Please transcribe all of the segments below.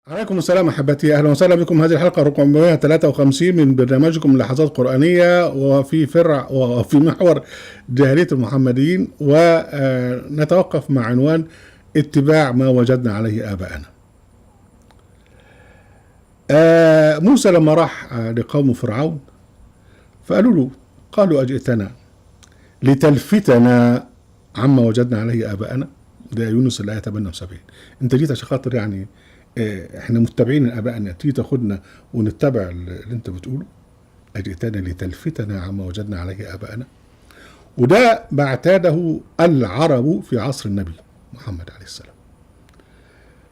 عليكم السلام أحبتي، أهلا وسهلا بكم. هذه الحلقة 453 من برنامجكم لحظات قرآنية، وفي محور جاهلية المحمديين، ونتوقف مع عنوان اتباع ما وجدنا عليه آباءنا. موسى لما راح لقوم فرعون قالوا أجئتنا لتلفتنا عما وجدنا عليه آباءنا. ده يونس الآية 78. انت جيت عشان خاطر يعني احنا متبعين ابائنا، تيجي تاخدنا ونتبع اللي انت بتقوله؟ اجئتنا لتلفتنا عما وجدنا عليه ابائنا. وده ما اعتاده العرب في عصر النبي محمد عليه السلام.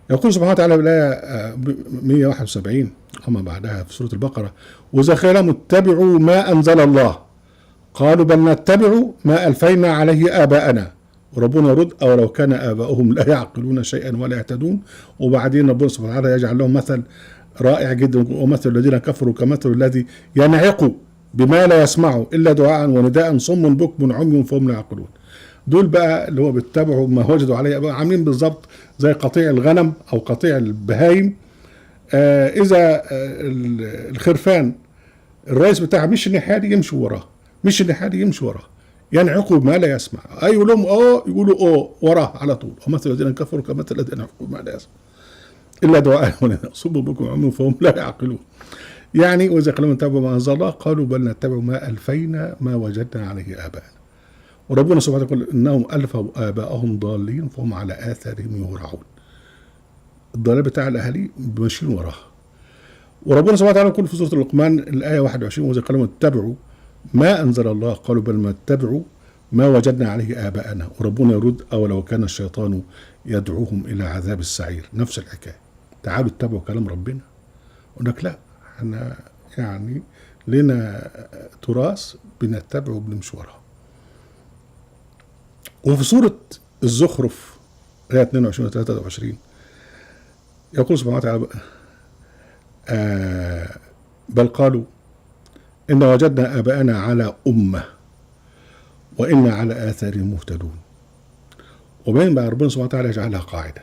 يقول سبحانه وتعالى بالآية 171 وما بعدها في سورة البقرة: وإذا قيل لهم اتبعوا ما أنزل الله قالوا بل نتبع ما ألفينا عليه آباءنا وربنا يرد أولو كان آباؤهم لا يعقلون شيئا ولا يهتدون. وبعدين ربنا سبحانه وتعالى يجعل لهم مثل رائع جدا: ومثل الذين كفروا كمثل الذي ينعق بما لا يسمع إلا دعاء ونداء صم بكم عمي فهم لا يعقلون. دول بقى اللي هو بيتبعوا ما وجدوا عليه بقى، عاملين بالظبط زي قطيع الغنم أو قطيع البهايم. إذا الخرفان الرئيس بتاعها مش الناحية دي يمشوا وراه، مش الناحية دي يمشوا وراه، ينعقوا ما لا يسمع. يقول لهم يقولوا وراه على طول. ومثل الذين كفروا كمثل الذين ينعقوا ما لا يسمع الا دعاء ونداء صم بكم عمي فهم لا يعقلون. يعني واذا قالوا اتبعوا ما انزل الله قالوا بل نتبع ما الفينا ما وجدنا عليه اباءنا. وربنا سبحانه وتعالى يقول انهم الفوا اباءهم ضالين فهم على اثارهم يهرعون. الضلال بتاع الاهالي ماشيين وراها. وربنا سبحانه وتعالى يقول في سوره اللقمان الايه 21: واذا قالوا اتبعوا ما أنزل الله قالوا بل ما اتبعوا ما وجدنا عليه آباءنا وربنا يرد أولو كان الشيطان يدعوهم إلى عذاب السعير. نفس الحكاية، تعالوا اتبعوا كلام ربنا. يقول لك لا، احنا يعني لنا تراث بنتبعه وبنمشي وراه. وفي سورة الزخرف آية 22 و 23 يقول سبحانه وتعالى: بل قالوا إن وجدنا آباءنا على أمة وإنا على آثارهم مهتدون. وبين بقى ربنا سبحانه وتعالى يجعلها قاعدة،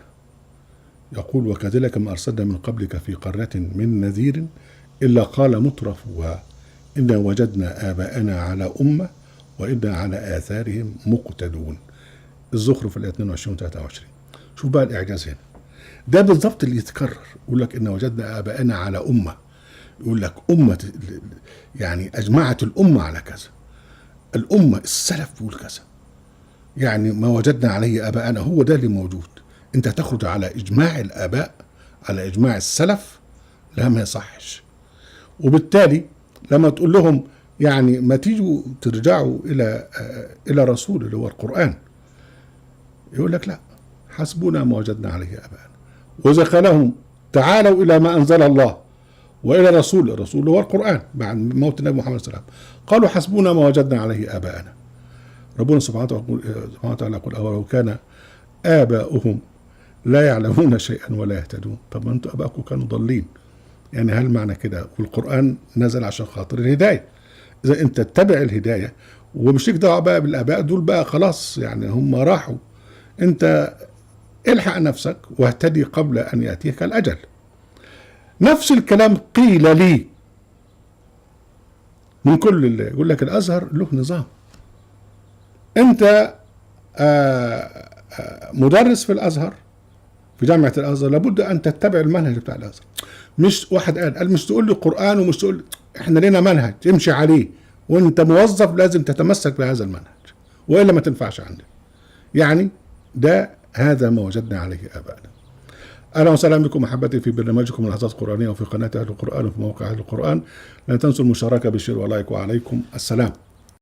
يقول: وكذلك ما أرسلنا من قبلك في قرية من نذير إلا قال مترفوها إنا وجدنا آباءنا على أمة وإنا على آثارهم مقتدون. الزخرف الآية 22 و 23. شوف بقى الإعجاز هنا، ده بالضبط اللي يتكرر. يقول لك إن وجدنا آباءنا على أمة، يقول لك أمة يعني أجمعت الأمة على كذا، الأمة السلف بيقول كذا، يعني ما وجدنا عليه آباءنا هو ده اللي موجود. أنت تخرج على إجماع الآباء، على إجماع السلف، لا ما يصحش. وبالتالي لما تقول لهم يعني ما تيجوا ترجعوا إلى رسول اللي هو القرآن، يقول لك لا، حسبنا ما وجدنا عليه آباءنا. وإذا قال لهم تعالوا إلى ما أنزل الله وإلى الرسول هو القرآن بعد موت النبي محمد صلى الله عليه وسلم، قالوا حسبنا ما وجدنا عليه آباءنا. ربنا سبحانه وتعالى يقول: أولو كان آباؤهم لا يعلمون شيئا ولا يهتدون. طب ما انتوا آباؤكم كانوا ضالين، يعني هل معنى كده؟ والقرآن نزل عشان خاطر الهداية. إذا أنت تتبع الهداية ومش ليك دعوة بقى بالآباء دول، بقى خلاص يعني هم راحوا، أنت الحق نفسك واهتدي قبل أن يأتيك الأجل. نفس الكلام قيل لي من كل اللي يقول لك الأزهر له نظام. أنت مدرس في الأزهر في جامعة الأزهر، لابد أن تتبع المنهج بتاع الأزهر. مش واحد قال مش تقول لي قرآن ومش تقول لي، احنا لنا منهج امشي عليه، وانت موظف لازم تتمسك بهذا المنهج وإلا ما تنفعش عندك. يعني هذا ما وجدنا عليه آباءنا. أهلا وسهلا بكم أحبتي في برنامجكم لحظات قرآنية وفي قناة أهل القرآن وفي موقع أهل القرآن. لا تنسوا المشاركة بالشير ولايك، وعليكم السلام.